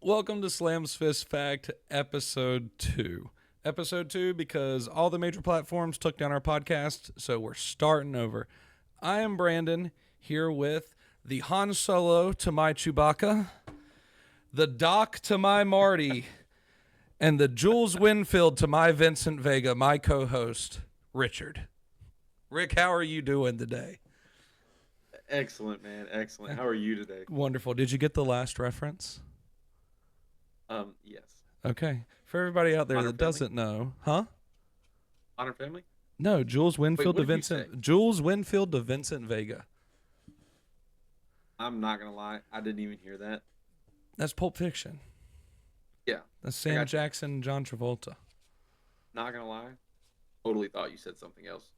Welcome to Slam's Fist Fact, Episode 2. Episode 2 because all the major platforms took down our podcast, so we're starting over. I am Brandon, here with the Han Solo to my Chewbacca, the Doc to my Marty, and the Jules Winfield to my Vincent Vega, my co-host, Richard. Rick, how are you doing today? Excellent, man. Excellent. How are you today? Wonderful. Did you get the last reference? Yes. Okay. For everybody out there Modern that Family? doesn't know, huh? Modern Family? No, Jules Wait, Winfield what to did you say? Vincent. Jules Winfield to Vincent Vega. I'm not gonna lie, I didn't even hear that. That's Pulp Fiction. Yeah, That's I Sam got you. Jackson and John Travolta. Not gonna lie, totally thought you said something else.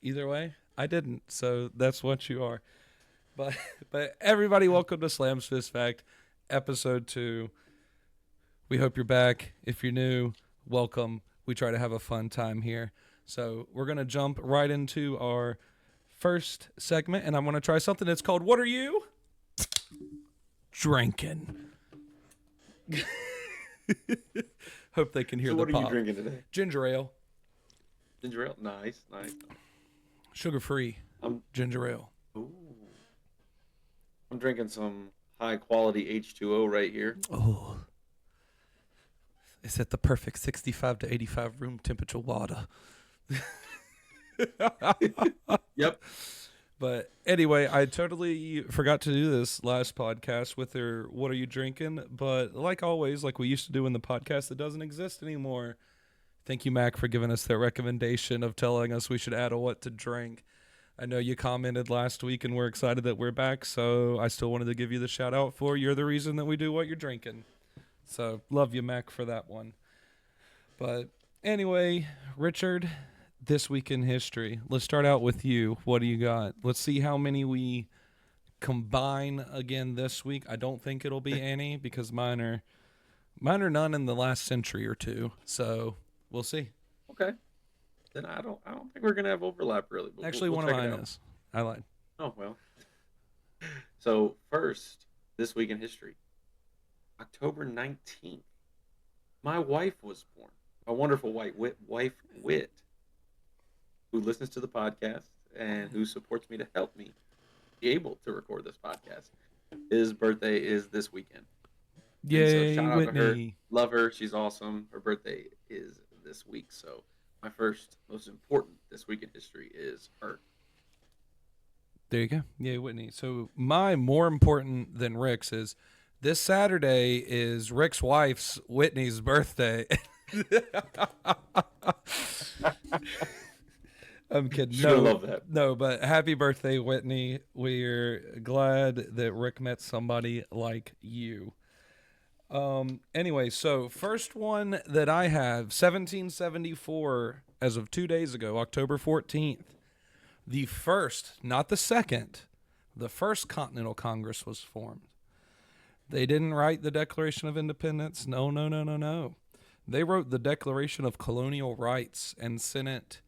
Either way, I didn't. So that's what you are. But but everybody, welcome to Slam's Fist Fact, Episode 2. We hope you're back. If you're new, welcome. We try to have a fun time here. So we're gonna jump right into our first segment, and I'm gonna try something that's called "What Are You Drinking?" Hope they can hear So the what are you pop. drinking today? Ginger ale, Ginger ale? Nice, nice. sugar-free I'm ginger ale. ooh. I'm drinking some high quality H2O right here. Oh, it's at the perfect 65 to 85 room temperature water. Yep. But anyway, I totally forgot to do this last podcast with her. What are you drinking? But like always, like we used to do in the podcast that doesn't exist anymore. Thank you, Mac, for giving us that recommendation of telling us we should add a what to drink. I know you commented last week and we're excited that we're back. So I still wanted to give you the shout out for you're the reason that we do what you're drinking. So love you, Mac, for that one. But anyway, Richard, this week in history. Let's start out with you. What do you got? Let's see how many we combine again this week. I don't think it'll be any because mine are none in the last century or two. So we'll see. Okay. Then I don't think we're gonna have overlap really, but Actually, we'll one of check it mine out. is. I lied. Oh well. So first, this week in history, October 19th, my wife was born. A wonderful wife Wit, who listens to the podcast and who supports me to help me be able to record this podcast. His birthday is this weekend. And so Yay, shout out to her. Whitney. Love her. She's awesome. Her birthday is this week. So my first, most important this week in history is her. There you go. Yay, Whitney. So my more important than Rick's is this Saturday is Rick's wife's Whitney's birthday. I'm kidding. She's gonna No, love that. no, but happy birthday, Whitney. We're glad that Rick met somebody like you. Anyway, so first one that I have, 1774, as of 2 days ago, October 14th. The first, not the second, the first Continental Congress was formed. They didn't write the Declaration of Independence. No, no, no, no, no. They wrote the Declaration of Colonial Rights and sent it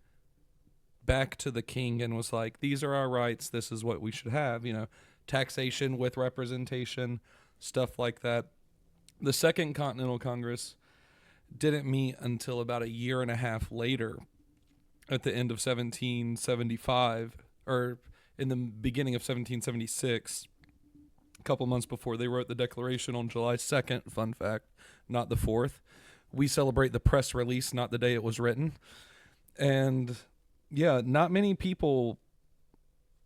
back to the king and was like, these are our rights. This is what we should have. Taxation with representation, stuff like that. The Second Continental Congress didn't meet until about a year and a half later at the end of 1775 or in the beginning of 1776, a couple months before they wrote the Declaration on July 2nd. Fun fact, not the 4th. We celebrate the press release, not the day it was written. And yeah, not many people,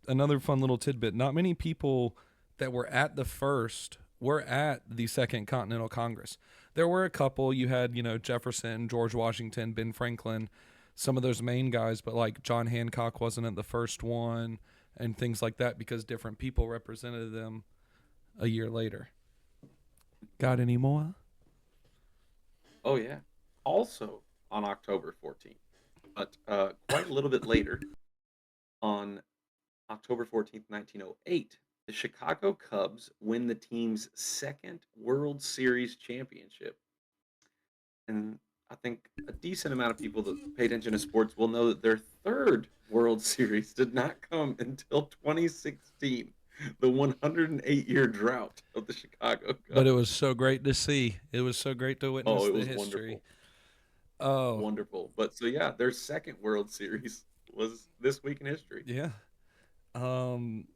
another fun little tidbit, not many people that were at the first were at the Second Continental Congress. There were a couple. You had, Jefferson, George Washington, Ben Franklin, some of those main guys, but like John Hancock wasn't at the first one and things like that because different people represented them a year later. Got any more? Oh yeah. Also on October 14th, but quite a little bit later, on October 14th, 1908, the Chicago Cubs win the team's second World Series championship. And I think a decent amount of people that pay attention to sports will know that their third World Series did not come until 2016. the 108-year drought of the Chicago But it Cubs. was so great to see. It was so great to Oh, witness it the was history. wonderful. Oh, Wonderful. But so yeah, their second World Series was this week in history. yeah. Um,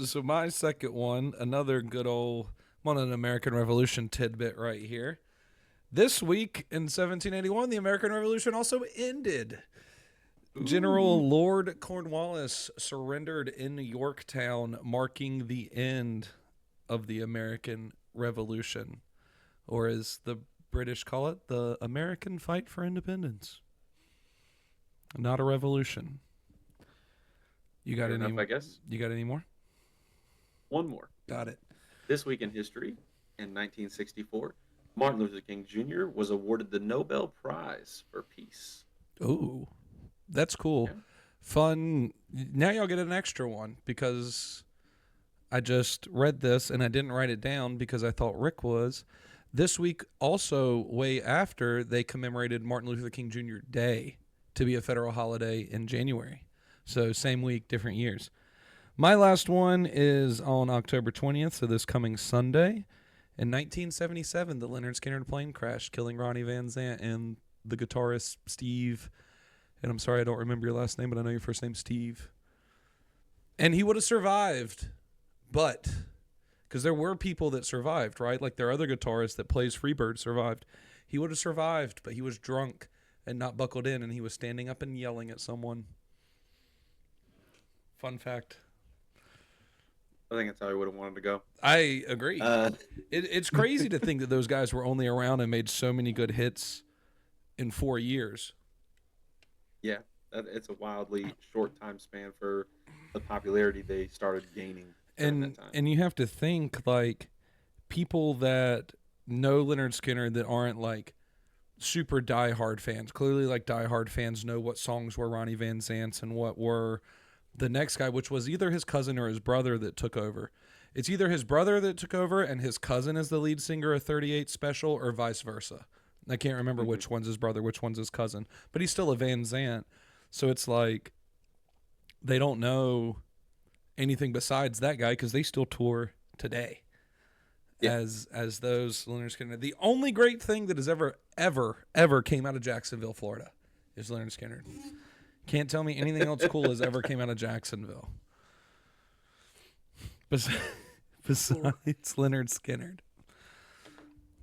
so my second one, another good old one, an American Revolution tidbit right here. This week in 1781, the American Revolution also ended. Ooh. General Lord Cornwallis surrendered in Yorktown, marking the end of the American Revolution, or as the British call it, the American fight for independence. Not a revolution. You got Fair any? enough, I guess. You got any more? One more. Got it. This week in history, in 1964, Martin Luther King Jr. was awarded the Nobel Prize for Peace. Ooh, that's cool. Yeah. Fun. Now y'all get an extra one because I just read this and I didn't write it down because I thought Rick was. This week, also, way after, they commemorated Martin Luther King Jr. Day to be a federal holiday in January. So, same week, different years. My last one is on October 20th, so this coming Sunday. In 1977, the Leonard Skinner plane crashed, killing Ronnie Van Zant and the guitarist Steve. And I'm sorry I don't remember your last name, but I know your first name's Steve. And he would have survived, but because there were people that survived, right? Like their other guitarist that plays Freebird survived. He would have survived, but he was drunk and not buckled in, and he was standing up and yelling at someone. Fun fact. I think that's how he would have wanted to go. I agree. Uh, It's crazy to think that those guys were only around and made so many good hits in 4 years. yeah, it's a wildly short time span for the popularity they started gaining during that time. And you have to think like people that know Leonard Skinner that aren't like super diehard fans. Clearly, like diehard fans know what songs were Ronnie Van Zant's and what were the next guy, which was either his cousin or his brother that took over. It's either his brother that took over and his cousin is the lead singer of 38 Special, or vice versa. I can't remember which one's his brother, which one's his cousin, but he's still a Van Zant. So it's like they don't know anything besides that guy because they still tour today Yeah. as those Leonard Skinner. The only great thing that has ever came out of Jacksonville, Florida, is Leonard Skinner. Can't tell me anything else cool has ever came out of Jacksonville. Besides Leonard Skinner.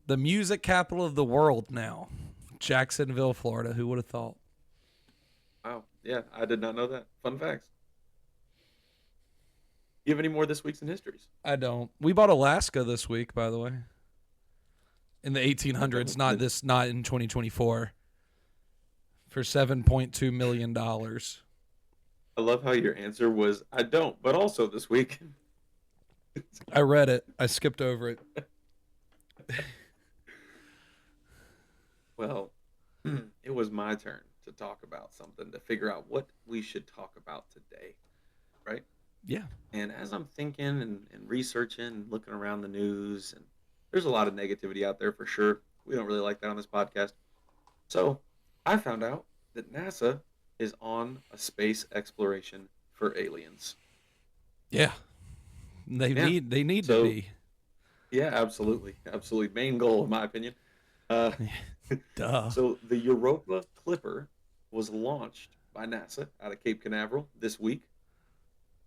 The music capital of the world now. Jacksonville, Florida. Who would have thought? Wow. Yeah, I did not know that. Fun facts. You have any more this week's in histories? I don't. We bought Alaska this week, by the way. In the 1800s, not in 2024. For $7.2 million. I love how your answer was, I don't, but also this week. I read it. I skipped over it. Well, it was my turn to talk about something, to figure out what we should talk about today, right? Yeah. And as I'm thinking and researching and looking around the news, and there's a lot of negativity out there for sure. We don't really like that on this podcast. So I found out that NASA is on a space exploration for aliens. Yeah. They Yeah. need So- to be. Yeah, absolutely. Absolutely. Main goal, in my opinion. Uh, Duh. So the Europa Clipper was launched by NASA out of Cape Canaveral this week,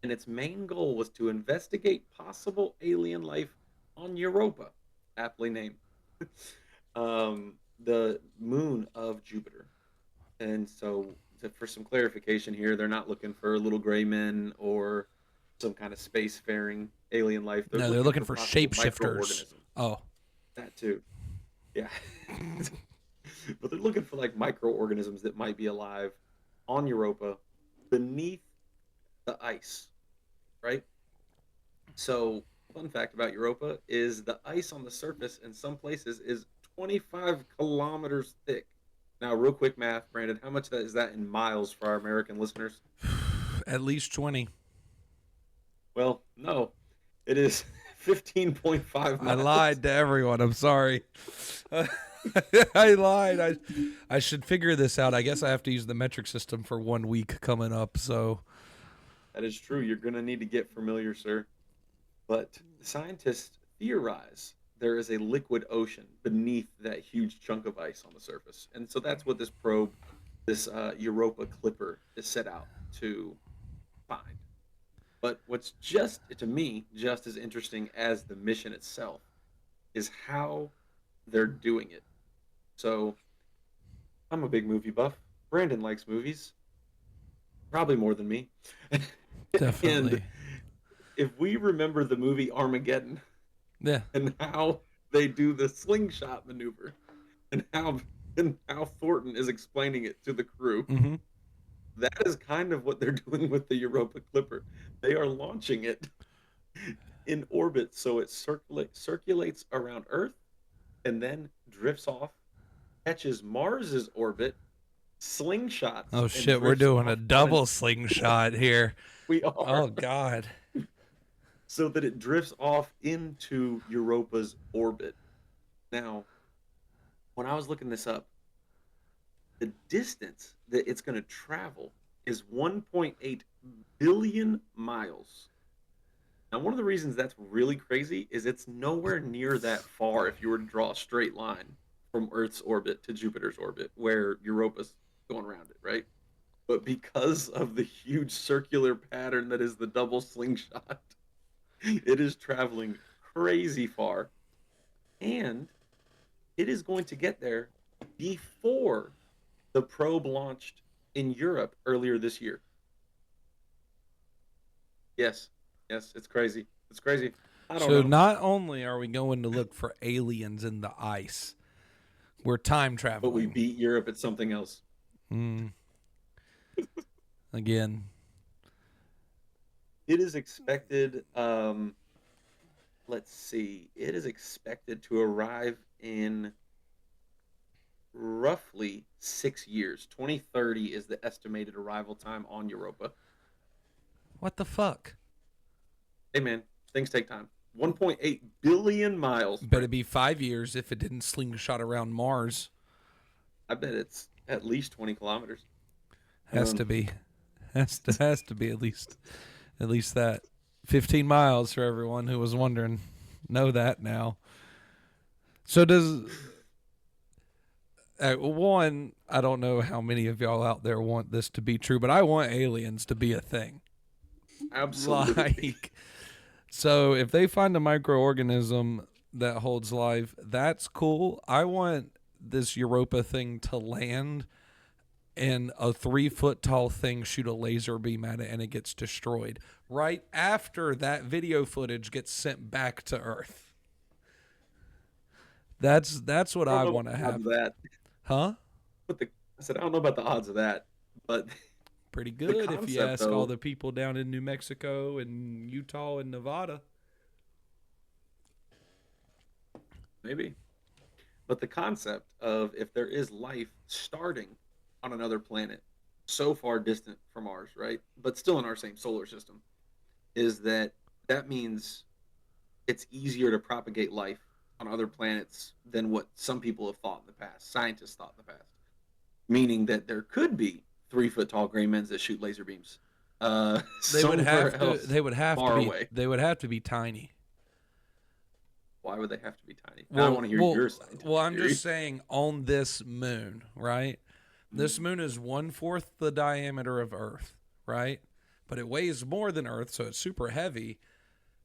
and its main goal was to investigate possible alien life on Europa, aptly named, the moon of Jupiter. And so, for some clarification here, they're not looking for little gray men or some kind of spacefaring alien life. No, they're looking for possible shapeshifters. microorganisms. Oh. That too. Yeah. But they're looking for like microorganisms that might be alive on Europa beneath the ice, right? So, fun fact about Europa is the ice on the surface in some places is 25 kilometers thick. Now, real quick math, Brandon, how much is that in miles for our American listeners? At least 20. Well, no, it is 15.5 I miles. lied to everyone. I'm sorry. I lied. I should figure this out. I guess I have to use the metric system for 1 week coming up. So That is true. You're going to need to get familiar, sir. But scientists theorize there is a liquid ocean beneath that huge chunk of ice on the surface. And so that's what this probe, this Europa Clipper, is set out to find. But what's just, to me, just as interesting as the mission itself is how they're doing it. So I'm a big movie buff. Brandon likes movies, probably more than me. And Definitely. if we remember the movie Armageddon Yeah. and how they do the slingshot maneuver and how Thornton is explaining it to the crew, Mm-hmm. that is kind of what they're doing with the Europa Clipper. They are launching it in orbit so it circulates around Earth and then drifts off, catches Mars's orbit, slingshots, Oh and shit, we're drifts doing a off double on. slingshot here. We are. Oh god. So that it drifts off into Europa's orbit. Now, when I was looking this up, the distance that it's going to travel is 1.8 billion miles. Now, one of the reasons that's really crazy is it's nowhere near that far if you were to draw a straight line from Earth's orbit to Jupiter's orbit, where Europa's going around it, right? But because of the huge circular pattern that is the double slingshot, it is traveling crazy far. And it is going to get there before the probe launched in Europe earlier this year. Yes, yes, it's crazy. It's crazy. I don't So know. not only are we going to look for aliens in the ice, we're time But we traveling. beat Europe at something else. Mm. Again. It is expected, let's see, it is expected to arrive in roughly 6 years. 2030 is the estimated arrival time on Europa. What the fuck? Hey, man, things take time. 1.8 billion miles. Better be 5 years if it didn't slingshot around Mars. I bet it's at least 20 kilometers. Has to be. Has to be at least that. 15 miles for everyone who was wondering. Know that now. So does one, I don't know how many of y'all out there want this to be true, but I want aliens to be a thing. Absolutely. Like, so if they find a microorganism that holds life, that's cool. I want this Europa thing to land and a 3-foot tall thing shoot a laser beam at it and it gets destroyed right after that video footage gets sent back to Earth. That's what I want to have. That. Huh? But I said I don't know about the odds of that, but Pretty the good if you concept, ask all though, the people down in New Mexico and Utah and Nevada. maybe. But the concept of if there is life starting on another planet so far distant from ours, right? But still in our same solar system, is that means it's easier to propagate life on other planets than what some people have thought in the past, scientists thought in the past. Meaning that there could be 3 foot tall gray men that shoot laser beams They would somewhere have to. else They would have to far be. away. They would have to be tiny. Why would they have to be tiny? Now I want to hear your scientific well, I'm theory. just saying on this moon, right? This Mm-hmm. moon is 1/4 the diameter of Earth, right? But it weighs more than Earth, so it's super heavy.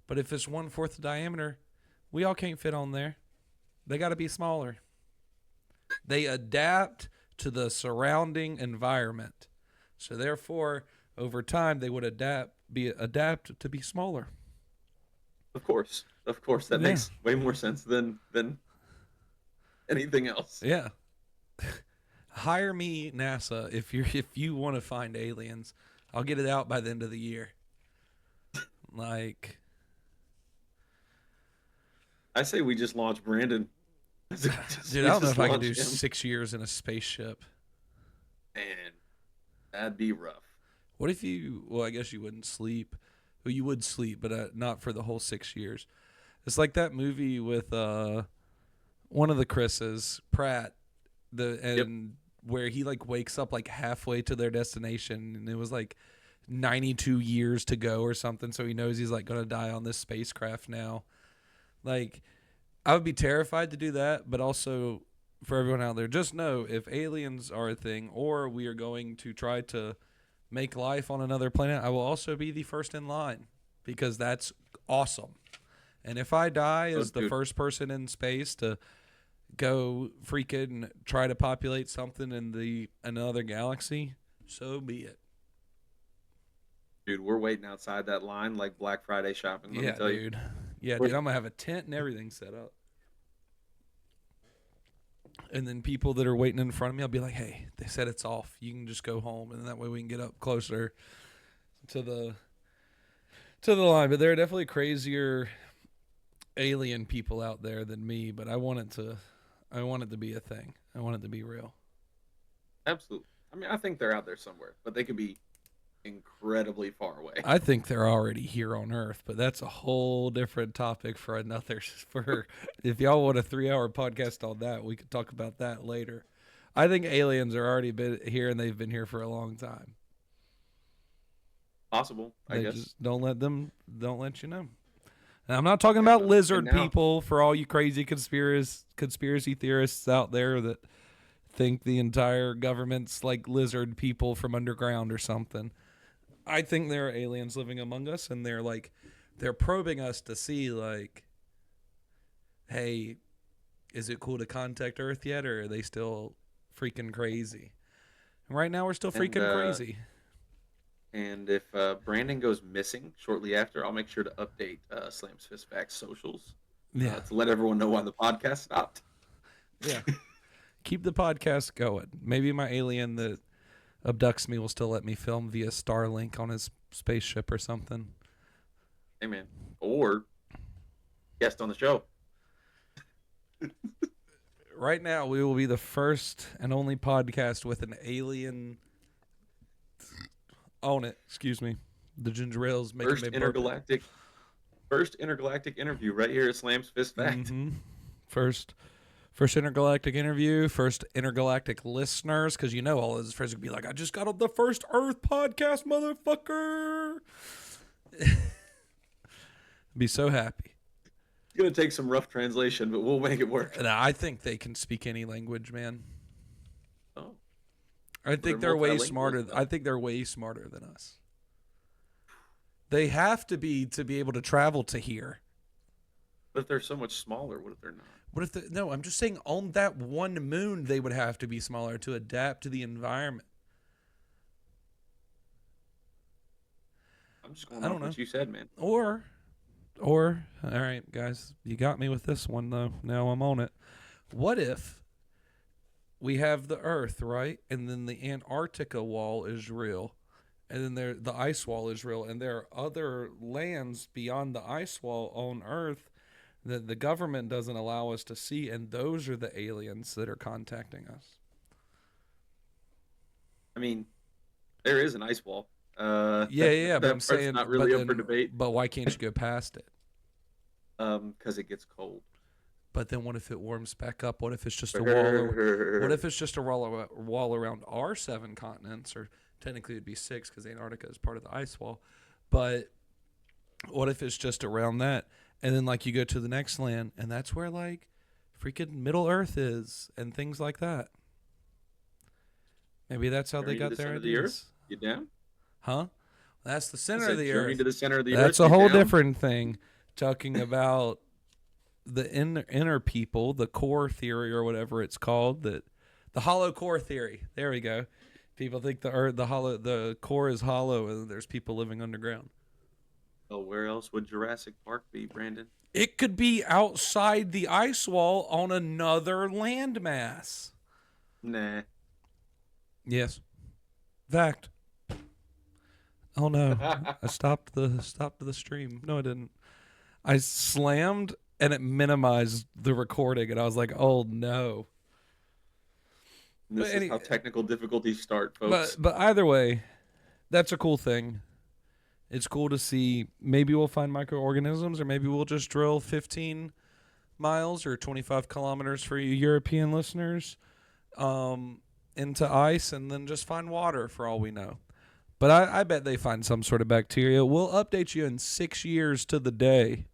But if it's 1/4 the diameter, we all can't fit on there. They got to be smaller. They adapt to the surrounding environment, so therefore, over time, they would adapt to be smaller. Of course, that Yeah. makes way more sense than anything else. Yeah. Hire me, NASA, if you want to find aliens. I'll get it out by the end of the year. Like, I say we just launch Brandon. dude, I don't know if I can do 6 years in a spaceship. Man, that'd be rough. What if you? Well, I guess you wouldn't sleep. Well, you would sleep, but not for the whole 6 years. It's like that movie with one of the Chris's, Pratt, where he like wakes up like halfway to their destination, and it was like 92 years to go or something, so he knows he's like going to die on this spacecraft now. Like, I would be terrified to do that, but also for everyone out there, just know if aliens are a thing or we are going to try to make life on another planet, I will also be the first in line because that's awesome. And if I die as the first person in space to go freaking try to populate something in another galaxy, so be it. Dude, we're waiting outside that line like Black Friday shopping. Let me tell you. Yeah, dude, I'm gonna have a tent and everything set up. And then people that are waiting in front of me, I'll be like, "Hey, they said it's off. You can just go home, and that way we can get up closer to the line." But there are definitely crazier alien people out there than me. But I want it to be a thing. I want it to be real. Absolutely. I mean, I think they're out there somewhere, but they could be incredibly far away. I think they're already here on Earth, but that's a whole different topic for another. For if y'all want a 3-hour podcast on that, we could talk about that later. I think aliens are already been here and they've been here for a long time. Possible, I guess. Just don't let you know. And I'm not talking about lizard people for all you crazy conspiracy theorists out there that think the entire government's like lizard people from underground or something. I think there are aliens living among us, and they're probing us to see, like, hey, is it cool to contact Earth yet, or are they still freaking crazy? And right now, we're still freaking crazy. And if Brandon goes missing shortly after, I'll make sure to update Slam's Fist Facts socials to let everyone know why the podcast stopped. Yeah. Keep the podcast going. Maybe my alien that abducts me will still let me film via Starlink on his spaceship or something. Hey, man. Or guest on the show. Right now, we will be the first and only podcast with an alien on it. Excuse me. The ginger ale's making me burp. First intergalactic interview right here at Slam's Fist Facts. Mm-hmm. First intergalactic interview, first intergalactic listeners, because all his friends would be like, I just got on the First Earth podcast, motherfucker. Be so happy. It's going to take some rough translation, but we'll make it work. And I think they can speak any language, man. Oh. I think they're way smarter. I think they're way smarter than us. They have to be able to travel to here. But if they're so much smaller, what if they're not? No, I'm just saying on that one moon, they would have to be smaller to adapt to the environment. I'm just going off what you said, man. Or, all right, guys, you got me with this one, though. Now I'm on it. What if we have the Earth, right? And then the Antarctica wall is real. And then the ice wall is real. And there are other lands beyond the ice wall on Earth that the government doesn't allow us to see, and those are the aliens that are contacting us. I mean, there is an ice wall. Yeah, but I'm saying not really up for debate. But why can't you go past it? Because it gets cold. But then what if it warms back up? What if it's just a wall? What if it's just a wall around our 7 continents, or technically it'd be 6 because Antarctica is part of the ice wall. But what if it's just around that? And then, like, you go to the next land, and that's where, like, freaking Middle Earth is and things like that. Maybe that's how they got their ideas. The Earth? You down? Huh? That's the center of the Journey Earth. To the center of the That's Earth. a whole different thing. Talking about the inner people, the core theory or whatever it's called, the hollow core theory. There we go. People think the core is hollow, and there's people living underground. Well, where else would Jurassic Park be, Brandon? It could be outside the ice wall on another landmass. Nah. Yes. Fact. Oh no! I stopped the stream. No, I didn't. I slammed and it minimized the recording, and I was like, "Oh no!" This is how technical difficulties start, folks. But either way, that's a cool thing. It's cool to see. Maybe we'll find microorganisms, or maybe we'll just drill 15 miles or 25 kilometers for you European listeners into ice and then just find water for all we know. But I bet they find some sort of bacteria. We'll update you in 6 years to the day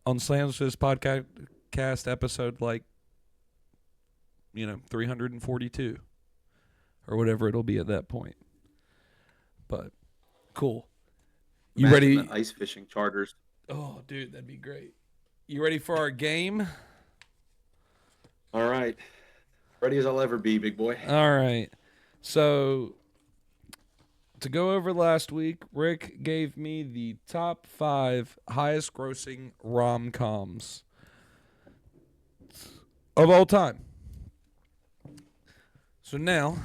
on Slam's podcast episode, like, 342 or whatever it'll be at that point. But cool. You Imagine ready? the ice fishing charters. Oh, dude, that'd be great. You ready for our game? All right. Ready as I'll ever be, big boy. All right. So, to go over last week, Rick gave me the top 5 highest grossing rom-coms of all time. So now,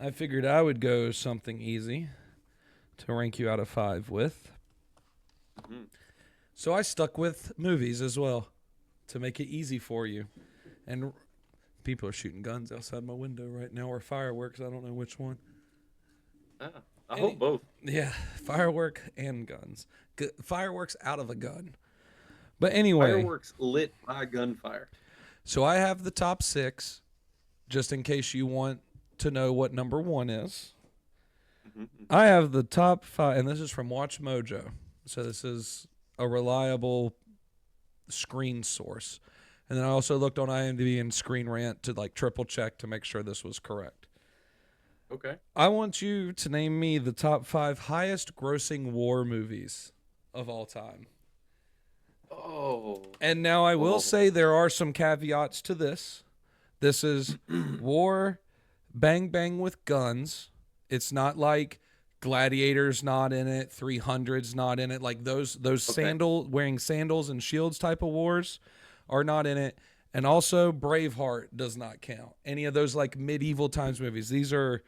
I figured I would go something easy to rank you out of 5 with. Mhm. So I stuck with movies as well to make it easy for you. And people are shooting guns outside my window right now, or fireworks. I don't know which one. I hope both. Yeah, firework and guns. Fireworks out of a gun. But anyway, Fireworks lit by gunfire. so I have the top 6, just in case you want to know what number 1 is. Mhm. I have the top 5, and this is from Watch Mojo. So this is a reliable screen source. And then I also looked on IMDb and Screen Rant to like triple check to make sure this was correct. Okay. I want you to name me the top 5 highest grossing war movies of all time. Oh. And now I will Whoa. say there are some caveats to this. This is war, bang bang with guns. It's not like Gladiator's not in it, 300's not in it. Like those Okay. wearing sandals and shields type of wars are not in it. And also Braveheart does not count. Any of those like medieval times movies. These are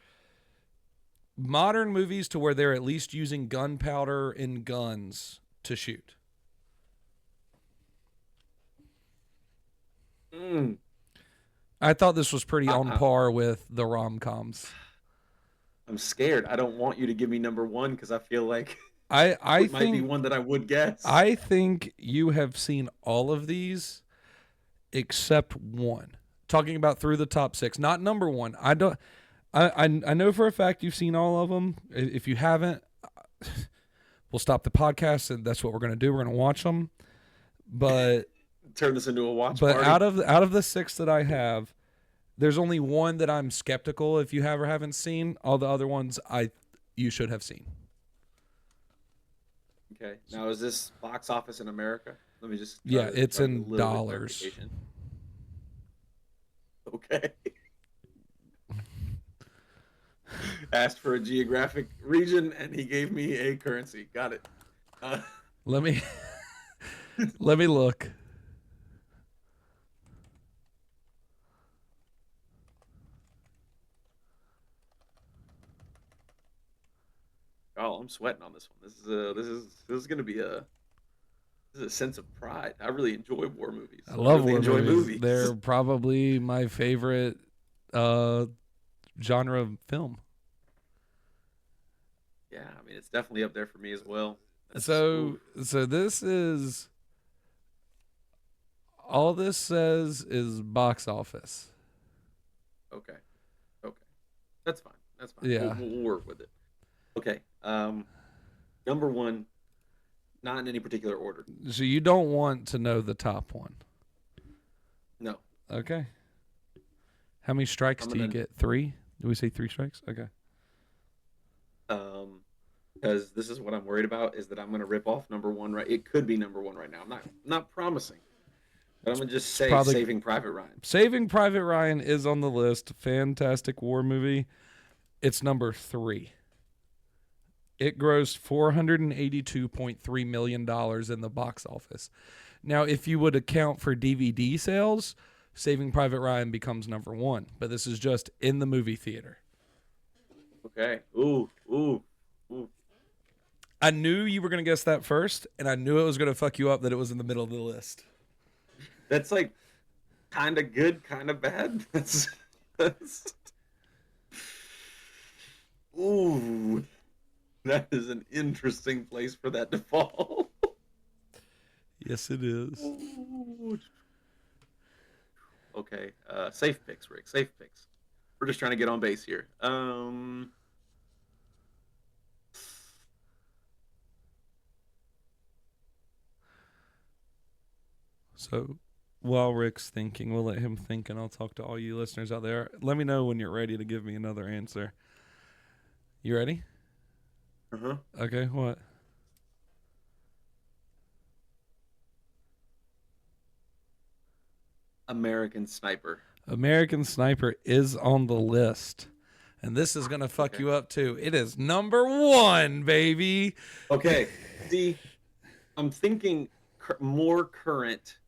modern movies to where they're at least using gunpowder and guns to shoot. Mm. I thought this was pretty on I- par with the rom-coms. I'm scared. I don't want you to give me number 1 because I feel like I it might be think one that I would guess. I think you have seen all of these except one. Talking about through the top 6, not number 1. I know for a fact you've seen all of them. If you haven't, we'll stop the podcast and that's what we're going to do. We're going to watch them. But Turn this into a watch but party. out of the 6 that I have, there's only one that I'm skeptical if you have or haven't seen. All the other ones you should have seen. Okay. Now, is this box office in America? Let me just. Yeah, it's try to get a in little bit dollars. clarification. Okay. Asked for a geographic region, and he gave me a currency. Got it. Let me let me look. Oh, I'm sweating on this one. This is gonna be a sense of pride. I really enjoy war movies. I love really war enjoy movies. They're probably my favorite genre of film. Yeah, I mean it's definitely up there for me as well. So this is all this says is box office. Okay, that's fine. That's fine. Yeah. We'll work with it. Okay. Number 1, not in any particular order. So you don't want to know the top one. No. Okay. How many strikes I'm do you gonna- get? 3? Do we say 3 strikes? Okay. Because this is what I'm worried about is that I'm gonna rip off number 1. Right, it could be number 1 right now. I'm not promising, but I'm gonna just say probably- Saving Private Ryan. Saving Private Ryan is on the list. Fantastic war movie. It's number 3. It grossed $482.3 million in the box office. Now, if you would account for DVD sales, Saving Private Ryan becomes number 1. But this is just in the movie theater. Okay. Ooh. I knew you were going to guess that first, and I knew it was going to fuck you up that it was in the middle of the list. That's like kind of good, kind of bad. That's. Ooh. That is an interesting place for that to fall. Yes, it is. Ooh. Okay. Safe picks, Rick. Safe picks. We're just trying to get on base here. So while Rick's thinking, we'll let him think, and I'll talk to all you listeners out there. Let me know when you're ready to give me another answer. You ready? Uh-huh. Okay, what? American Sniper. American Sniper is on the list. And this is going to fuck Okay. you up too. It is number 1, baby. Okay. See, I'm thinking more current,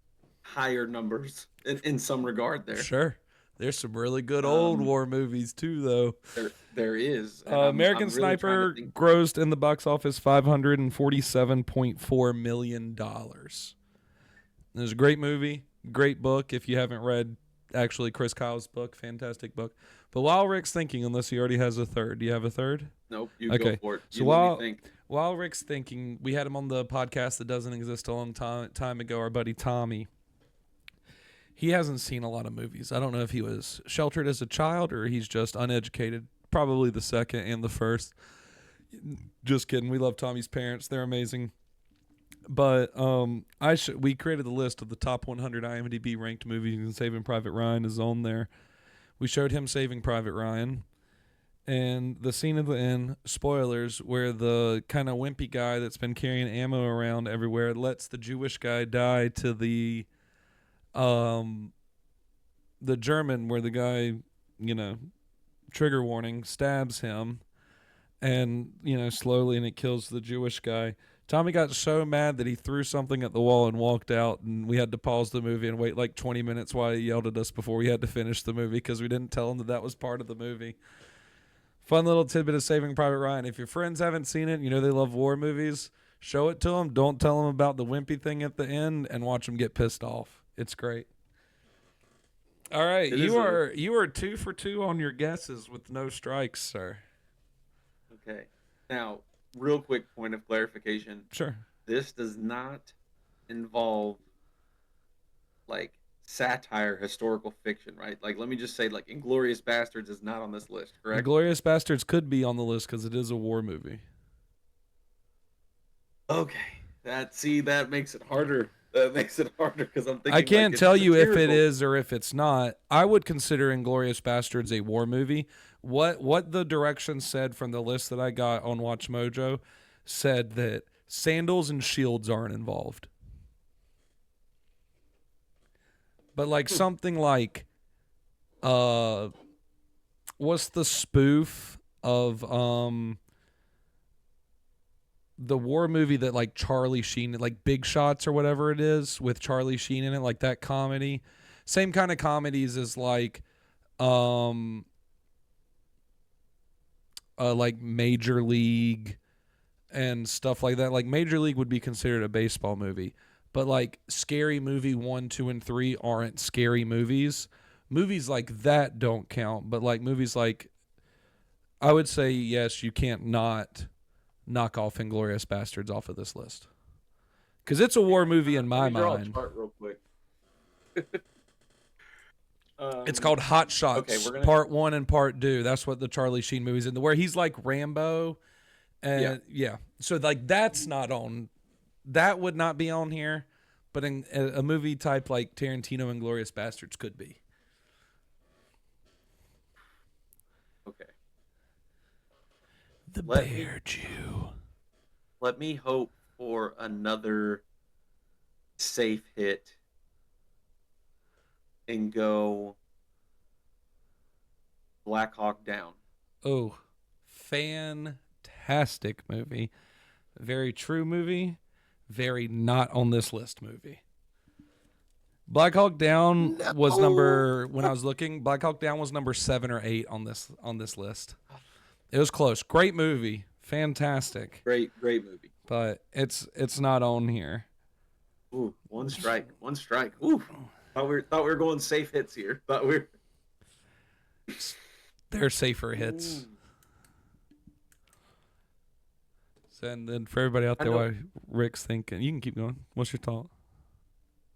higher numbers in some regard there. Sure. There's some really good old war movies too, though. There is. And American I'm really trying Sniper to think. grossed in the box office $547.4 million. It was a great movie, great book. If you haven't read, actually, Chris Kyle's book, fantastic book. But while Rick's thinking, unless he already has a third, do you have a third? Nope, you Okay. go for it. So You let while me think. while Rick's thinking, we had him on the podcast that doesn't exist a long time ago. Our buddy Tommy. He hasn't seen a lot of movies. I don't know if he was sheltered as a child or he's just uneducated. Probably the second and the first. Just kidding. We love Tommy's parents. They're amazing. But we created the list of the top 100 IMDb ranked movies, and Saving Private Ryan is on there. We showed him Saving Private Ryan, and the scene at the end, spoilers, where the kind of wimpy guy that's been carrying ammo around everywhere lets the Jewish guy die to the German, where the guy, trigger warning, stabs him, and slowly, and it kills the Jewish guy. Tommy got so mad that he threw something at the wall and walked out, and we had to pause the movie and wait like 20 minutes while he yelled at us before we had to finish the movie because we didn't tell him that was part of the movie. Fun little tidbit of Saving Private Ryan. If your friends haven't seen it, they love war movies, show it to them. Don't tell them about the wimpy thing at the end and watch them get pissed off. It's great. All right, you are 2 for 2 on your guesses with no strikes, sir. Okay. Now, real quick point of clarification. Sure. This does not involve like satire, historical fiction, right? Like, let me just say, like, Inglourious Bastards is not on this list, correct? Inglourious Bastards could be on the list because it is a war movie. Okay. That makes it harder. That makes it harder because I'm thinking. I can't like, tell you if it satirical. is or if it's not. I would consider Inglourious Bastards a war movie. What the direction said from the list that I got on Watch Mojo said that sandals and shields aren't involved. But like something like what's the spoof of the war movie that like Charlie Sheen, like Big Shots or whatever it is with Charlie Sheen in it, like that comedy. Same kind of comedies as like Major League and stuff like that. Like Major League would be considered a baseball movie, but like Scary Movie 1, 2, and 3 aren't scary movies. Movies like that don't count, but like movies like, I would say yes, you can't not knock off Inglourious Bastards off of this list because it's a war movie in my mind. Chart real quick. It's called Hot Shots, okay, Part 1 and Part 2. That's what the Charlie Sheen movie's in, where he's like Rambo. And yeah. So like that's not on. That would not be on here, but in a movie type like Tarantino and Inglourious Bastards could be. Okay. The Bear Jew. Let me hope for another safe hit and go Black Hawk Down. Oh, fantastic movie. Very true movie. Very not on this list movie. Black Hawk Down was when I was looking, Black Hawk Down was number 7 or 8 on this list. It was close. Great movie. Fantastic. Great movie. But it's not on here. Ooh, one strike. Ooh. Thought we were going safe hits here. They're safer hits. Ooh. And then for everybody out there, while Rick's thinking, you can keep going. What's your thought?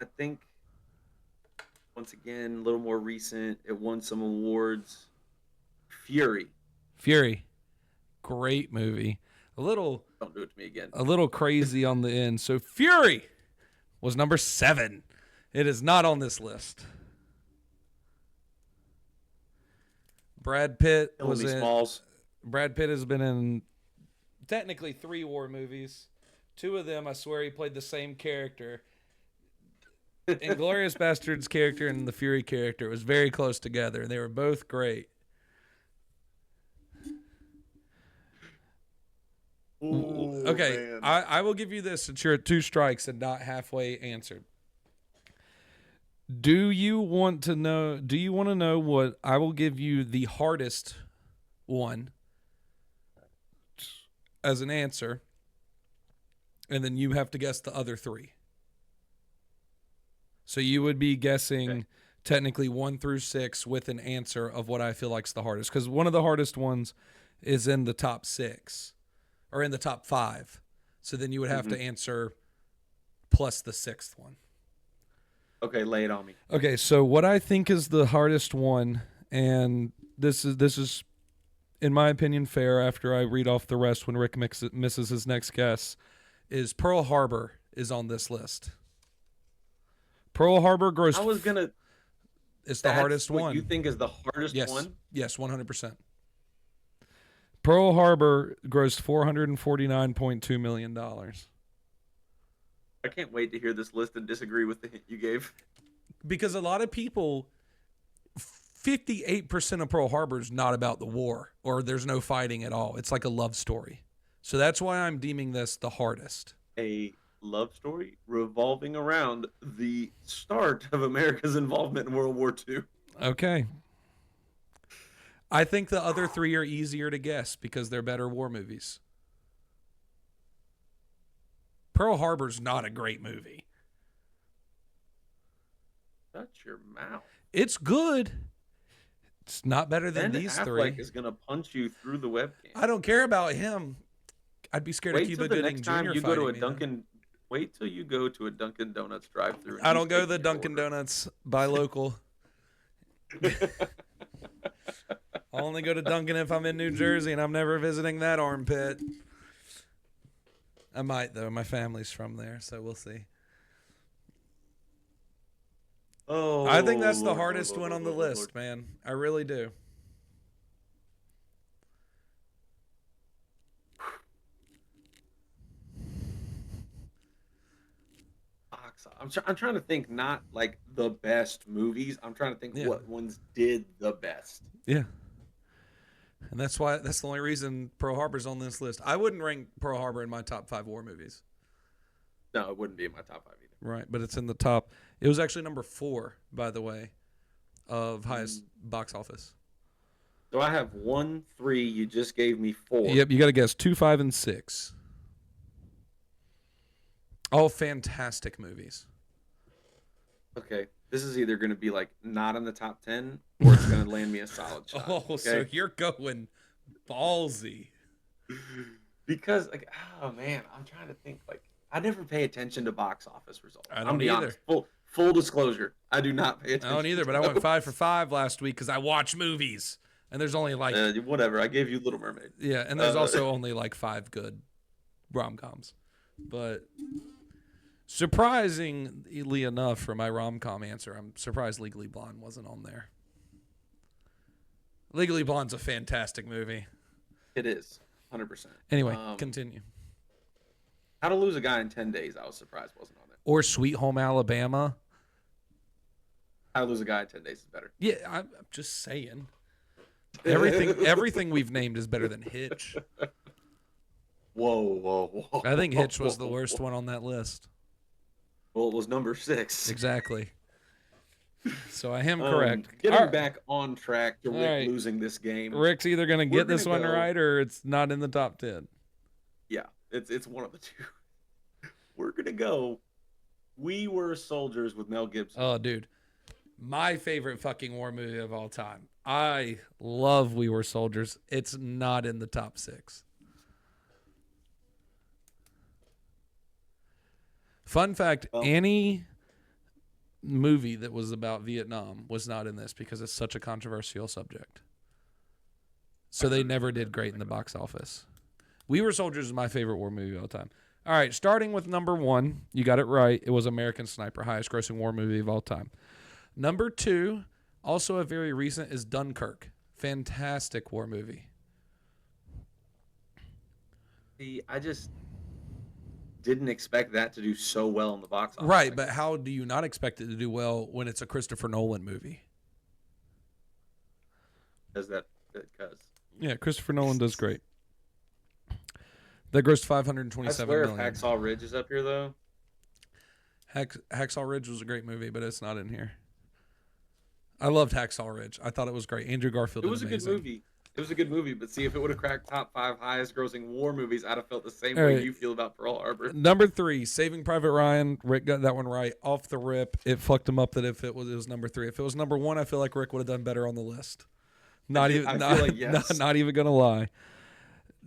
I think once again, a little more recent. It won some awards. Fury. Great movie. Don't do it to me again. A little crazy on the end. So Fury was number 7. It is not on this list. Brad Pitt Killing was me, in. Smalls. Brad Pitt has been in technically 3 war movies. 2 of them, I swear, he played the same character. Inglourious Bastards character and the Fury character was very close together. They were both great. Ooh, Okay, man. I will give you this since you're at 2 strikes and not halfway answered. Do you want to know what I will give you the hardest one as an answer, and then you have to guess the other 3. So you would be guessing technically 1 through 6 with an answer of what I feel like is the hardest, because one of the hardest ones is in the top 6 or in the top 5. So then you would have to answer plus the 6th one. Okay, lay it on me. Okay, so what I think is the hardest one, and this is in my opinion fair after I read off the rest when Rick misses his next guess, is Pearl Harbor is on this list. Pearl Harbor gross. I was gonna. It's the hardest what one. you think is the hardest Yes. one? Yes, 100%. Pearl Harbor grossed $449.2 million. I can't wait to hear this list and disagree with the hint you gave. Because a lot of people, 58% of Pearl Harbor is not about the war, or there's no fighting at all. It's like a love story. So that's why I'm deeming this the hardest. A love story revolving around the start of America's involvement in World War II. Okay. I think the other 3 are easier to guess because they're better war movies. Pearl Harbor's not a great movie. Shut your mouth. It's good. It's not better than Ben these Affleck 3. is gonna punch you through the webcam. I don't care about him. I'd be scared of Wait Cuba till the Gooding next time Jr. you go to a fighting me, though. Dunkin'. Wait till you go to a Dunkin' Donuts drive-through. I don't go to the Dunkin' Donuts by local. I'll only go to Dunkin' if I'm in New Jersey, and I'm never visiting that armpit. I might, though. My family's from there, so we'll see. Oh, I think that's the Lord, hardest Lord, one on Lord, the Lord, list, man. I really do. I'm trying to think, not like the best movies. I'm trying to think what ones did the best. Yeah. And that's the only reason Pearl Harbor's on this list. I wouldn't rank Pearl Harbor in my top 5 war movies. No, it wouldn't be in my top 5 either. Right, but it's in the top. It was actually number 4, by the way, of highest box office. So I have 1, 3. You just gave me 4. Yep, you got to guess 2, 5, and 6. All fantastic movies. Okay, this is either going to be like not in the top 10 or it's going to land me a solid shot. Oh, so you're going ballsy. Because like, oh man, I'm trying to think. Like, I never pay attention to box office results. I don't I'm be either. honest. Full disclosure, I do not pay attention. I don't either, but I went 5 for 5 last week because I watch movies, and there's only like whatever. I gave you Little Mermaid. Yeah, and there's also only like 5 good rom-coms. But surprisingly enough, for my rom-com answer, I'm surprised Legally Blonde wasn't on there. Legally Blonde's a fantastic movie. It is, 100%. Anyway, continue. How to Lose a Guy in 10 Days. I was surprised wasn't on there. Or Sweet Home Alabama. How to Lose a Guy in 10 Days is better. Yeah, I'm just saying. Everything we've named is better than Hitch. Whoa. I think Hitch was the worst one on that list. Well, it was number 6. Exactly. So I am correct. Getting back on track to Rick right. losing this game. Rick's either going to get this one go. right or it's not in the top 10. Yeah, it's one of the two. We're going to go We Were Soldiers with Mel Gibson. Oh, dude. My favorite fucking war movie of all time. I love We Were Soldiers. It's not in the top 6. Fun fact, any movie that was about Vietnam was not in this because it's such a controversial subject. So they never did great in the box office. We Were Soldiers is my favorite war movie of all time. All right, starting with number 1, you got it right. It was American Sniper, highest grossing war movie of all time. Number 2, also a very recent, is Dunkirk. Fantastic war movie. See, I just didn't expect that to do so well in the box office. Right, I but guess. how do you not expect it to do well when it's a Christopher Nolan movie? Because Yeah, Christopher Nolan does great. That grossed I 527 swear, if million. Hacksaw Ridge is up here though, Hacksaw Ridge was a great movie, but it's not in here. I loved Hacksaw Ridge. I thought it was great. Andrew Garfield it did was a good amazing. movie. It was a good movie, but see, if it would have cracked top 5 highest grossing war movies, I'd have felt the same All way right. you feel about Pearl Harbor. Number 3, Saving Private Ryan. Rick got that one right off the rip. It fucked him up that if it was number 3. If it was number 1, I feel like Rick would have done better on the list. Not even. I Not, feel like yes. not even gonna lie.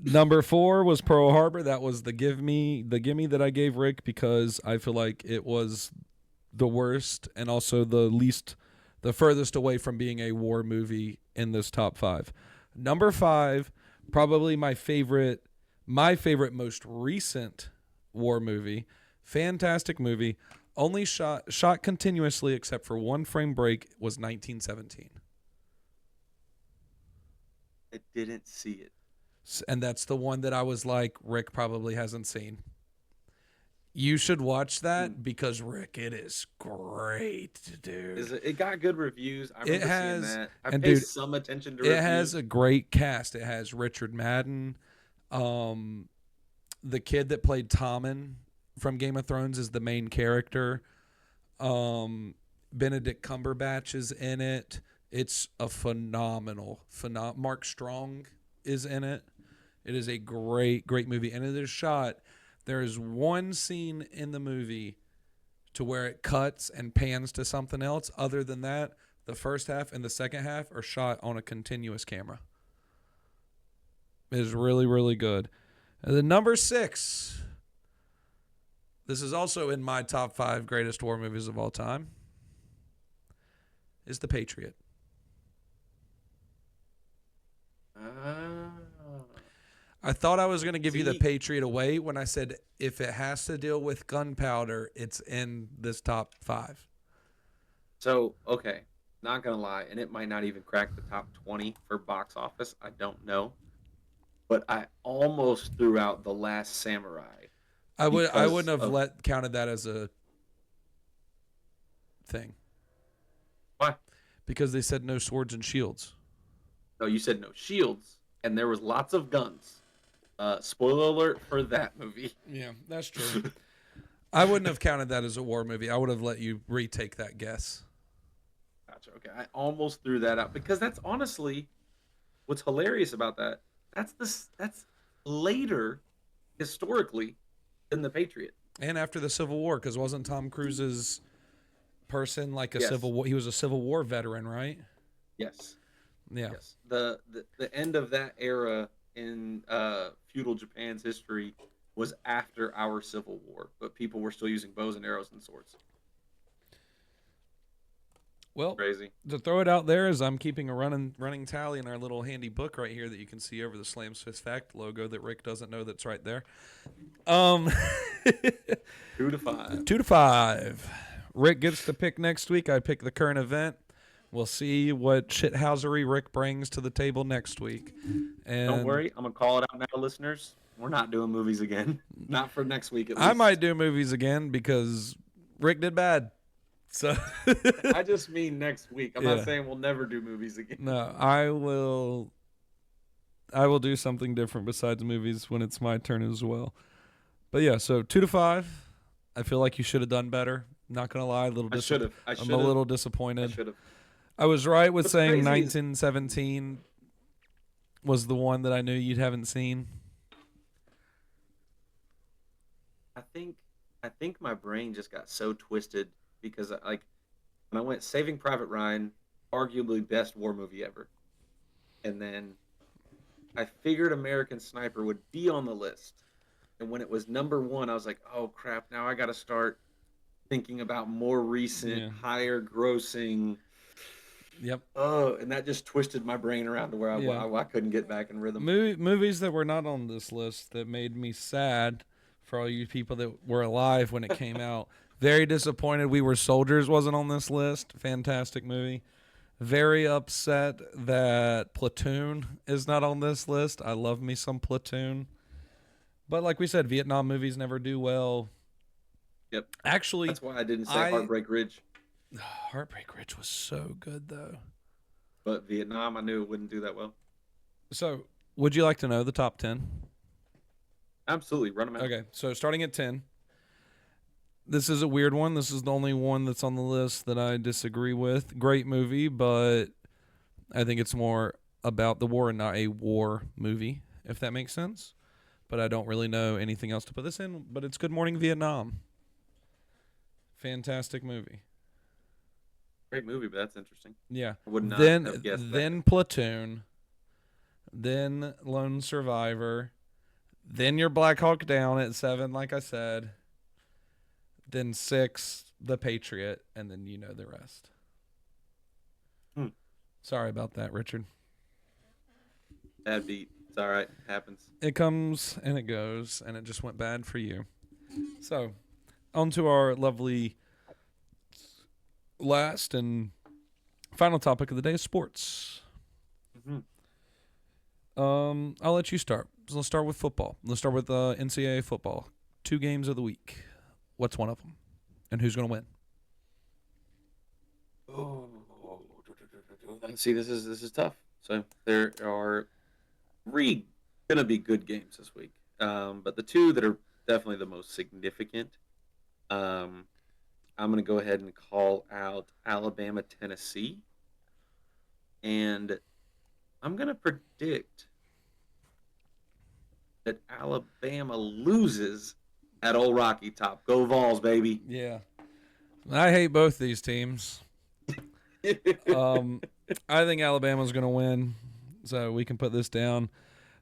Number 4 was Pearl Harbor. That was the gimme that I gave Rick because I feel like it was the worst and also the furthest away from being a war movie in this top 5. Number 5, probably my favorite most recent war movie. Fantastic movie. Only shot continuously except for one frame break was 1917. I didn't see it. And that's the one that I was like, Rick probably hasn't seen. You should watch that because Rick, it is great, dude. It got good reviews. I remember seeing that. I and paid dude, some attention to it reviews. has a great cast. It has Richard Madden, the kid that played Tommen from Game of Thrones is the main character. Benedict Cumberbatch is in it. It's a phenomenal. Mark Strong is in it. It is a great movie, and it is shot. There is one scene in the movie to where it cuts and pans to something else. Other than that, the first half and the second half are shot on a continuous camera. It is really, really good. And then number 6. This is also in my top 5 greatest war movies of all time. Is The Patriot. I thought I was going to give you The Patriot away when I said if it has to deal with gunpowder, it's in this top 5. So, okay, not going to lie, and it might not even crack the top 20 for box office. I don't know. But I almost threw out The Last Samurai. I wouldn't have counted that as a thing. Why? Because they said no swords and shields. No, you said no shields, and there was lots of guns. Spoiler alert for that movie. Yeah, that's true. I wouldn't have counted that as a war movie. I would have let you retake that guess. Gotcha. Okay, I almost threw that out because that's honestly what's hilarious about that. That's later historically than The Patriot. And after the Civil War, because wasn't Tom Cruise's person like a Yes. Civil War? He was a Civil War veteran, right? Yes. Yeah. Yes. The end of that era in feudal Japan's history was after our Civil War, but people were still using bows and arrows and swords. Well, Crazy. to throw it out there, as I'm keeping a running tally in our little handy book right here that you can see over the Slam Fist Fact logo that Rick doesn't know that's right there. 2 to 5. 2 to 5. Rick gets to pick next week. I pick the current event. We'll see what shithousery Rick brings to the table next week. And don't worry, I'm gonna call it out now, listeners. We're not doing movies again. Not for next week at least. I might do movies again because Rick did bad. So I just mean next week. I'm not saying we'll never do movies again. No, I will do something different besides movies when it's my turn as well. But yeah, so 2 to 5. I feel like you should have done better. Not gonna lie, I'm a little disappointed. I should have. I was right with saying crazy is- 1917 was the one that I knew you haven't seen. I think my brain just got so twisted because like when I went Saving Private Ryan, arguably best war movie ever, and then I figured American Sniper would be on the list, and when it was number 1, I was like, oh crap! Now I got to start thinking about more recent, higher grossing. Yep. Oh, and that just twisted my brain around to where I couldn't get back in rhythm. Movies that were not on this list that made me sad for all you people that were alive when it came out. Very disappointed We Were Soldiers wasn't on this list. Fantastic movie. Very upset that Platoon is not on this list. I love me some Platoon. But like we said, Vietnam movies never do well. Yep. Actually, That's why I didn't say Heartbreak Ridge. Heartbreak Ridge was so good, though. But Vietnam, I knew it wouldn't do that well. So, would you like to know the top 10? Absolutely. Run them out. Okay, so starting at 10. This is a weird one. This is the only one that's on the list that I disagree with. Great movie, but I think it's more about the war and not a war movie, if that makes sense. But I don't really know anything else to put this in. But it's Good Morning Vietnam. Fantastic movie. Great movie, but that's interesting. Yeah. I would not have guessed then that. Platoon. Then Lone Survivor. Then your Black Hawk Down at 7, like I said. Then 6, The Patriot, and then you know the rest. Sorry about that, Richard. Bad beat. It's all right. Happens. It comes and it goes, and it just went bad for you. So, on to our lovely last and final topic of the day: sports. I'll let you start. So let's start with football. Let's start with NCAA football. 2 games of the week. What's one of them, and who's going to win? Oh, see, this is tough. So there are 3 gonna be good games this week, but the 2 that are definitely the most significant. I'm gonna go ahead and call out Alabama, Tennessee, and I'm gonna predict that Alabama loses at Old Rocky Top. Go Vols, baby. Yeah, I hate both these teams. I think Alabama's going to win, so we can put this down.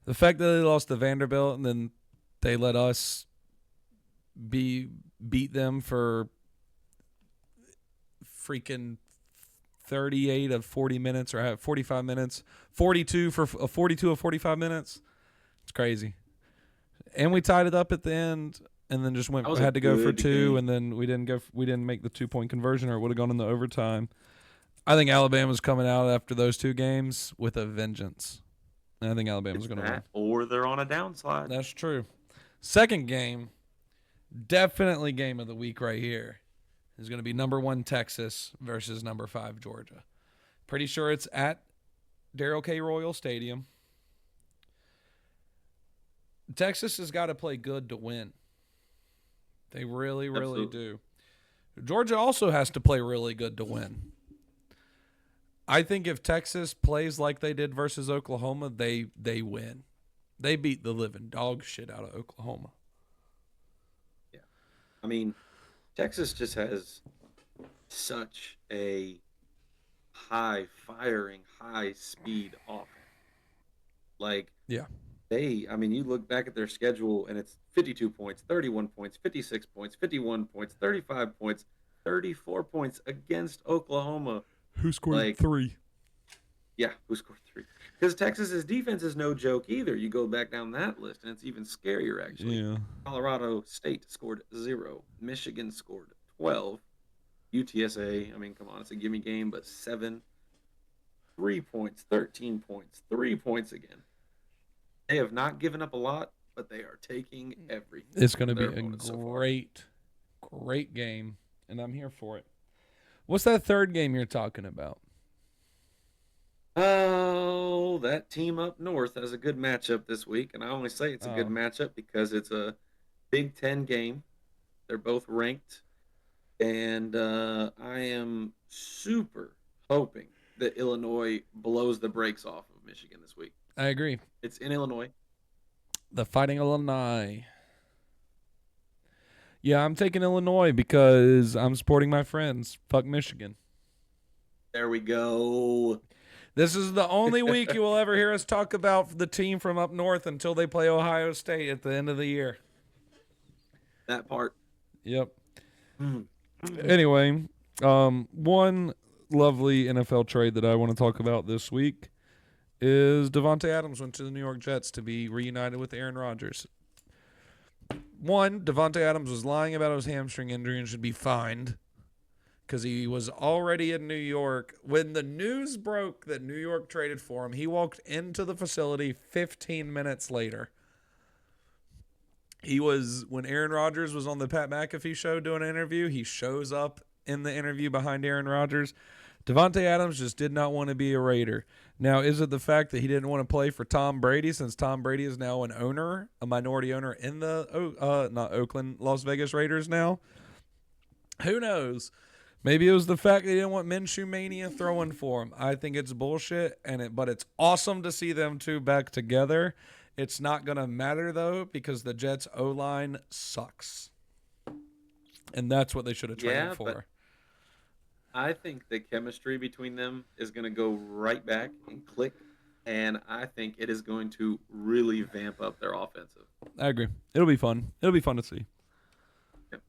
The fact that they lost to Vanderbilt and then they let us beat them for freaking 38 of 40 minutes or 45 minutes, 42 of 45 minutes. It's crazy. And we tied it up at the end. And then just had to go for 2, game. and then we didn't make the 2-point conversion, or it would have gone into overtime. I think Alabama's coming out after those 2 games with a vengeance. And I think Alabama's going to win. Or they're on a downslide. That's true. Second game, definitely game of the week right here, is going to be number 1 Texas versus number 5 Georgia. Pretty sure it's at Darrell K. Royal Stadium. Texas has got to play good to win. They really, really do. Georgia also has to play really good to win. I think if Texas plays like they did versus Oklahoma, they win. They beat the living dog shit out of Oklahoma. Yeah. I mean, Texas just has such a high-firing, high-speed offense. Yeah. You look back at their schedule, and it's 52 points, 31 points, 56 points, 51 points, 35 points, 34 points against Oklahoma. Who scored 3? Yeah, who scored 3? Because Texas's defense is no joke either. You go back down that list, and it's even scarier, actually. Yeah. Colorado State scored 0. Michigan scored 12. UTSA, come on, it's a gimme game, but 7. 3 points, 13 points, 3 points again. They have not given up a lot, but they are taking everything. It's going to be a great game, and I'm here for it. What's that third game you're talking about? Oh, that team up north has a good matchup this week, and I only say it's a good matchup because it's a Big Ten game. They're both ranked, and I am super hoping that Illinois blows the brakes off of Michigan this week. I agree. It's in Illinois. The Fighting Illini. Yeah, I'm taking Illinois because I'm supporting my friends. Fuck Michigan. There we go. This is the only week you will ever hear us talk about the team from up north until they play Ohio State at the end of the year. That part. Yep. Anyway, one lovely NFL trade that I want to talk about this week is Davante Adams went to the New York Jets to be reunited with Aaron Rodgers. one, Devontae Adams was lying about his hamstring injury and should be fined because he was already in New York. When the news broke that New York traded for him, he walked into the facility 15 minutes later. When Aaron Rodgers was on the Pat McAfee show doing an interview, he shows up in the interview behind Aaron Rodgers. Devontae Adams just did not want to be a Raider. Now, is it the fact that he didn't want to play for Tom Brady since Tom Brady is now a minority owner in the not Oakland, Las Vegas Raiders now? Who knows? Maybe it was the fact that he didn't want Minshew Mania throwing for him. I think it's bullshit, but it's awesome to see them two back together. It's not going to matter, though, because the Jets' O-line sucks. And that's what they should have traded for. But I think the chemistry between them is going to go right back and click, and I think it is going to really vamp up their offensive. I agree. It'll be fun. It'll be fun to see. Yep.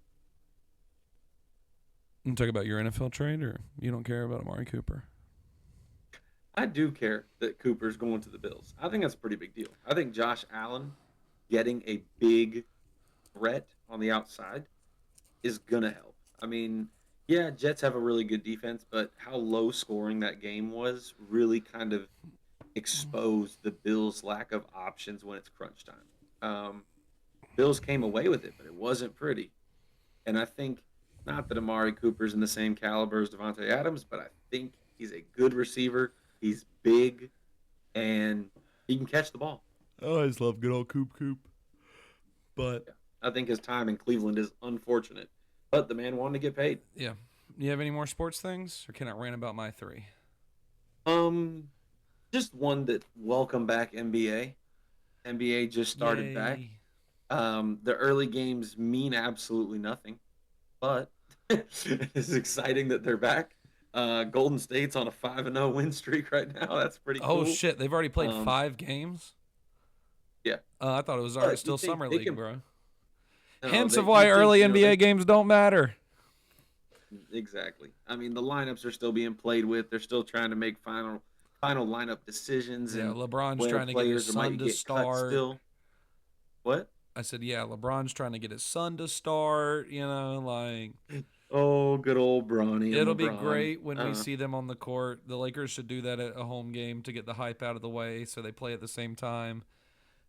You talk about your NFL trade, or you don't care about Amari Cooper? I do care that Cooper's going to the Bills. I think that's a pretty big deal. I think Josh Allen getting a big threat on the outside is going to help. I mean, yeah, Jets have a really good defense, but how low scoring that game was really kind of exposed the Bills' lack of options when it's crunch time. Bills came away with it, but it wasn't pretty. And I think, not that Amari Cooper's in the same caliber as Devontae Adams, but I think he's a good receiver. He's big, and he can catch the ball. I always love good old Coop. But I think his time in Cleveland is unfortunate. But the man wanted to get paid. Yeah. You have any more sports things, or can I rant about my three? Just one that welcome back NBA. NBA just started back. The early games mean absolutely nothing, but it's exciting that they're back. Golden State's on a 5-0 win streak right now. That's pretty cool. Oh shit! They've already played 5 games. Yeah. I thought it was already still summer league, bro. No, Hence of why early NBA games don't matter. Exactly. I mean, the lineups are still being played with. They're still trying to make final lineup decisions. Yeah, and LeBron's trying to get his son to start. Still. What? I said, yeah, LeBron's trying to get his son to start. You know, like. Oh, good old Bronny. It'll be great when we see them on the court. The Lakers should do that at a home game to get the hype out of the way, so they play at the same time.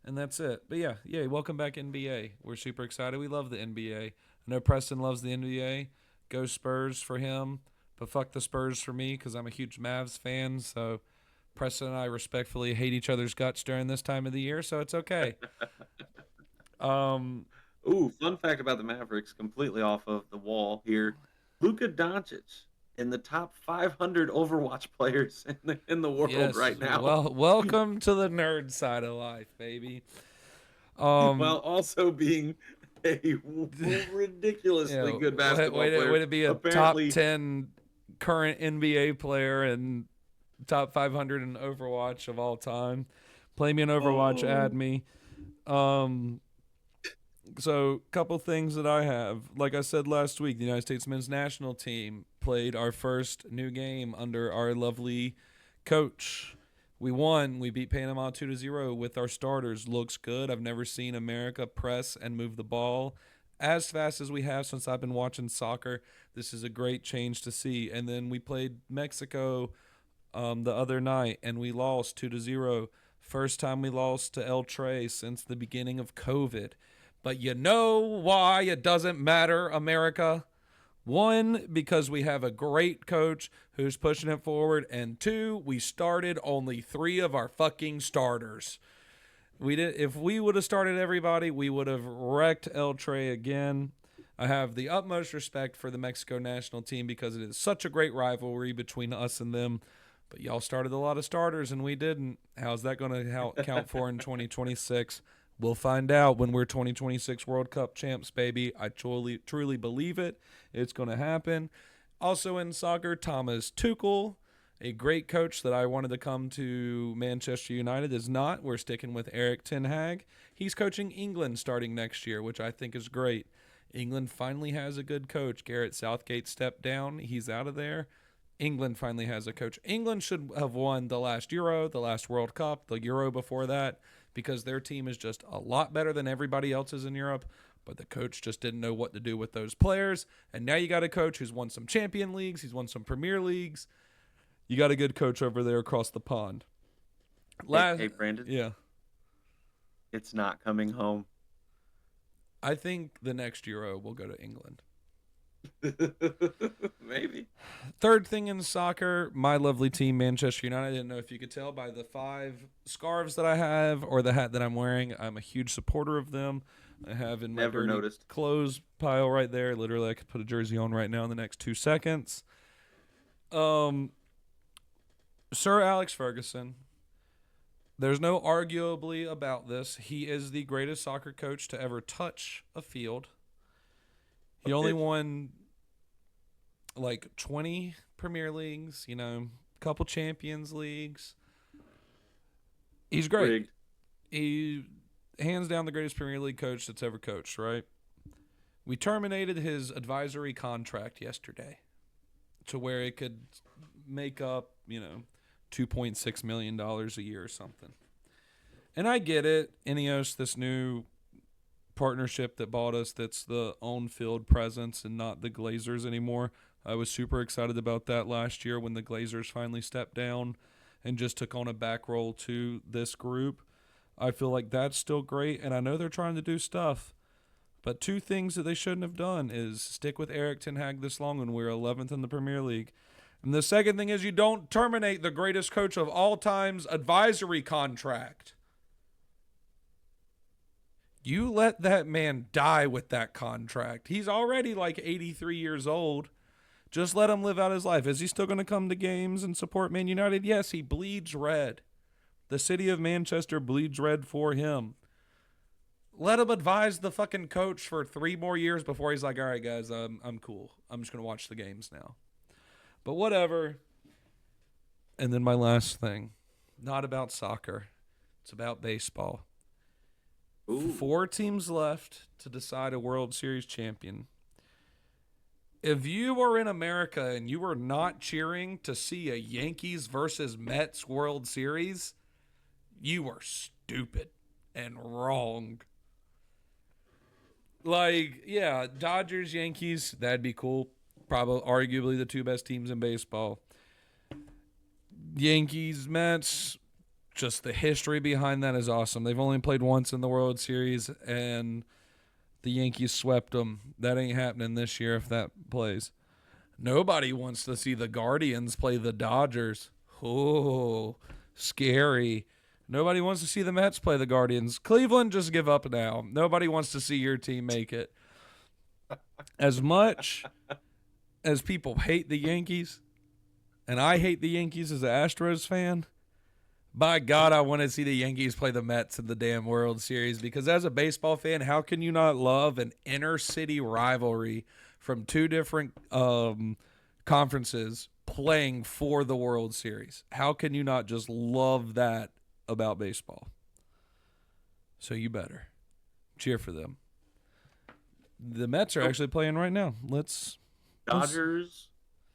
And that's it. But yeah, welcome back NBA. We're super excited. We love the NBA. I know Preston loves the NBA. Go Spurs for him, but fuck the Spurs for me because I'm a huge Mavs fan. So Preston and I respectfully hate each other's guts during this time of the year, so it's okay. Ooh, fun fact about the Mavericks, completely off of the wall here. Luka Doncic in the top 500 Overwatch players in the world right now. Well, welcome to the nerd side of life, baby. While also being a ridiculously good basketball player. Way to be a top 10 current NBA player and top 500 in Overwatch of all time. Play me in Overwatch, add me. So, couple things that I have. Like I said last week, the United States men's national team played our first new game under our lovely coach. We won. We beat Panama 2-0 with our starters. Looks good. I've never seen America press and move the ball as fast as we have since I've been watching soccer. This is a great change to see. And then we played Mexico the other night, and we lost 2-0. First time we lost to El Trey since the beginning of COVID. But you know why it doesn't matter, America? 1, because we have a great coach who's pushing it forward. And 2, we started only 3 of our fucking starters. If we would have started everybody, we would have wrecked El Trey again. I have the utmost respect for the Mexico national team because it is such a great rivalry between us and them. But y'all started a lot of starters and we didn't. How's that going to count for in 2026? We'll find out when we're 2026 World Cup champs, baby. I truly believe it. It's going to happen. Also in soccer, Thomas Tuchel, a great coach that I wanted to come to Manchester United, is not. We're sticking with Erik ten Hag. He's coaching England starting next year, which I think is great. England finally has a good coach. Gareth Southgate stepped down. He's out of there. England finally has a coach. England should have won the last Euro, the last World Cup, the Euro before that. because their team is just a lot better than everybody else's in Europe, but the coach just didn't know what to do with those players. And now you got a coach who's won some champion leagues, he's won some Premier Leagues. You got a good coach over there across the pond. Hey, Brandon, Yeah. it's not coming home. I think the next Euro will go to England. Maybe. Third thing in soccer, my lovely team, Manchester United. I didn't know if you could tell by the 5 scarves that I have or the hat that I'm wearing. I'm a huge supporter of them. I have in my Never dirty noticed. clothes pile right there. Literally, I could put a jersey on right now in the next 2 seconds. Sir Alex Ferguson. There's no arguably about this. He is the greatest soccer coach to ever touch a field. He only won like 20 Premier Leagues, couple Champions Leagues. He's great. Rigged. He hands down the greatest Premier League coach that's ever coached, right? We terminated his advisory contract yesterday to where it could make up, $2.6 million a year or something. And I get it. Ineos, this new partnership that bought us, that's the on-field presence and not the Glazers anymore. I was super excited about that last year when the Glazers finally stepped down and just took on a back role to this group. I feel like that's still great, and I know they're trying to do stuff. But 2 things that they shouldn't have done is stick with Erik ten Hag this long when we're 11th in the Premier League. And the second thing is you don't terminate the greatest coach of all time's advisory contract. You let that man die with that contract. He's already like 83 years old. Just let him live out his life. Is he still going to come to games and support Man United? Yes, he bleeds red. The city of Manchester bleeds red for him. Let him advise the fucking coach for 3 more years before he's like, all right, guys, I'm cool. I'm just going to watch the games now. But whatever. And then my last thing. Not about soccer. It's about baseball. Ooh. 4 teams left to decide a World Series champion. If you are in America and you are not cheering to see a Yankees versus Mets World Series, you are stupid and wrong. Like, yeah, Dodgers, Yankees, that'd be cool. Probably, arguably the 2 best teams in baseball. Yankees, Mets, just the history behind that is awesome. They've only played once in the World Series, and the Yankees swept them. That ain't happening this year if that plays. Nobody wants to see the Guardians play the Dodgers. Oh, scary. Nobody wants to see the Mets play the Guardians. Cleveland, just give up now. Nobody wants to see your team make it. As much as people hate the Yankees, and I hate the Yankees as an Astros fan, by God, I want to see the Yankees play the Mets in the damn World Series, because as a baseball fan, how can you not love an inner city rivalry from 2 different conferences playing for the World Series? How can you not just love that about baseball? So you better cheer for them. The Mets are actually playing right now. Dodgers,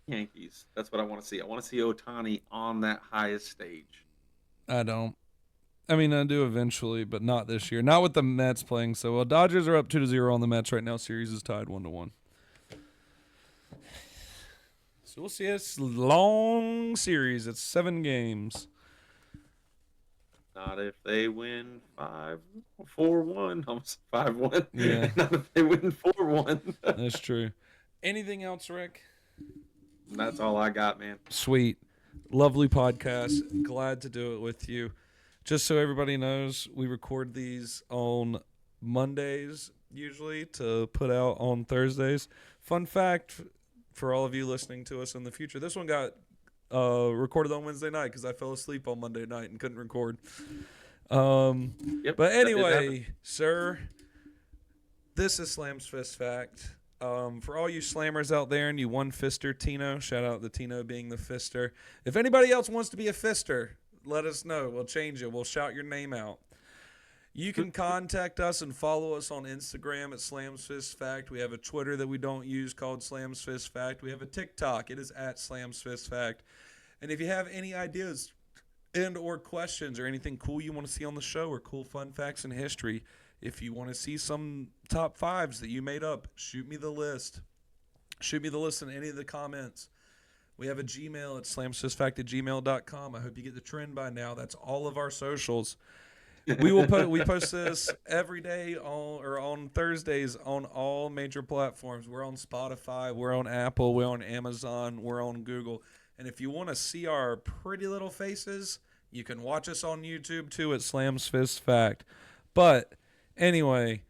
Yankees. That's what I want to see. I want to see Ohtani on that highest stage. I don't. I mean, I do eventually, but not this year. Not with the Mets playing so well. Dodgers are up 2-0 on the Mets right now. Series is tied 1-1. So we'll see. It's a long series. It's 7 games. Not if they win 4-1. Almost 5-1. Yeah. Not if they win 4-1. That's true. Anything else, Rick? That's all I got, man. Sweet. Lovely podcast. Glad to do it with you. Just so everybody knows, we record these on Mondays usually to put out on Thursdays. Fun fact for all of you listening to us in the future, this one got recorded on Wednesday night because I fell asleep on Monday night and couldn't record. Yep, But anyway, sir, this is Slam's Fist Fact. For all you slammers out there and you one-fister Tino, shout out to Tino being the fister. If anybody else wants to be a fister, let us know. We'll change it. We'll shout your name out. You can contact us and follow us on Instagram at Slam's Fist Fact. We have a Twitter that we don't use called Slam's Fist Fact. We have a TikTok. It is at Slam's Fist Fact. And if you have any ideas and or questions or anything cool you want to see on the show or cool fun facts in history. If you want to see some top fives that you made up, shoot me the list. Shoot me the list in any of the comments. We have a Gmail at slamsfistfact@gmail.com. I hope you get the trend by now. That's all of our socials. We post this every day on Thursdays on all major platforms. We're on Spotify, we're on Apple, we're on Amazon, we're on Google. And if you want to see our pretty little faces, you can watch us on YouTube too at Slams Fist Fact. But anyway,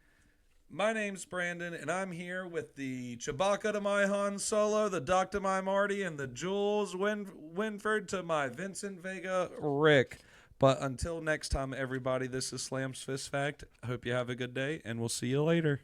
my name's Brandon, and I'm here with the Chewbacca to my Han Solo, the Doc to my Marty, and the Jules Winford to my Vincent Vega Rick. But until next time, everybody, this is Slam's Fist Fact. I hope you have a good day, and we'll see you later.